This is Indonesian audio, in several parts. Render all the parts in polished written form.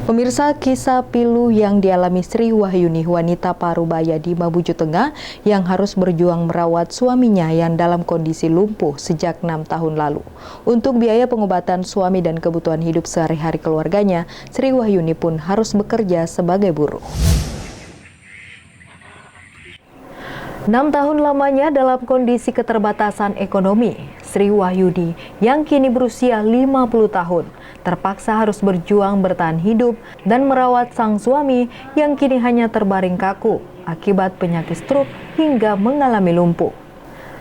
Pemirsa, kisah pilu yang dialami Sri Wahyuni, wanita parubaya di Mamuju Tengah yang harus berjuang merawat suaminya yang dalam kondisi lumpuh sejak 6 tahun lalu. Untuk biaya pengobatan suami dan kebutuhan hidup sehari-hari keluarganya, Sri Wahyuni pun harus bekerja sebagai buruh. 6 tahun lamanya dalam kondisi keterbatasan ekonomi, Sri Wahyuni yang kini berusia 50 tahun terpaksa harus berjuang bertahan hidup dan merawat sang suami yang kini hanya terbaring kaku akibat penyakit stroke hingga mengalami lumpuh.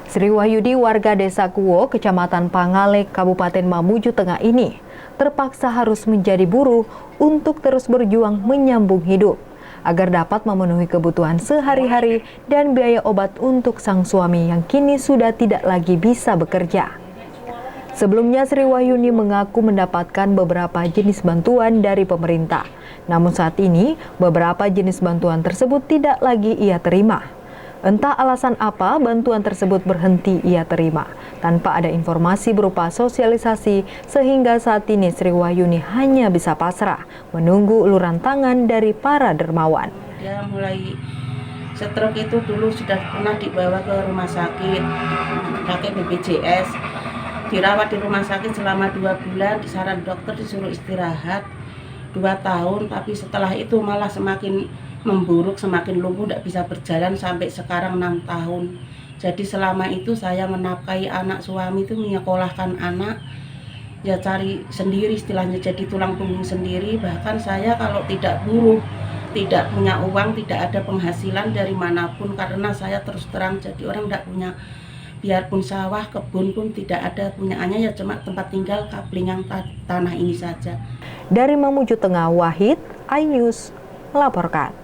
Sri Wahyuni, warga Desa Kuwo, Kecamatan Pangalek, Kabupaten Mamuju Tengah ini terpaksa harus menjadi buruh untuk terus berjuang menyambung hidup agar dapat memenuhi kebutuhan sehari-hari dan biaya obat untuk sang suami yang kini sudah tidak lagi bisa bekerja. Sebelumnya, Sri Wahyuni mengaku mendapatkan beberapa jenis bantuan dari pemerintah. Namun saat ini, beberapa jenis bantuan tersebut tidak lagi ia terima. Entah alasan apa bantuan tersebut berhenti ia terima, tanpa ada informasi berupa sosialisasi, sehingga saat ini Sri Wahyuni hanya bisa pasrah menunggu uluran tangan dari para dermawan. Dia mulai stroke itu dulu sudah pernah dibawa ke rumah sakit pakai BPJS, dirawat di rumah sakit selama 2 bulan, disaran dokter disuruh istirahat 2 tahun, tapi setelah itu malah semakin memburuk, semakin lumpuh, tidak bisa berjalan sampai sekarang 6 tahun. Jadi selama itu saya menafkahi anak suami, itu menyekolahkan anak, ya cari sendiri istilahnya, jadi tulang punggung sendiri. Bahkan saya kalau tidak buruh, tidak punya uang, tidak ada penghasilan dari manapun, karena saya terus terang jadi orang tidak punya, biarpun sawah, kebun pun tidak ada punyaannya, ya cuma tempat tinggal kaplingan tanah ini saja. Dari Mamuju Tengah, Wahid, iNews melaporkan.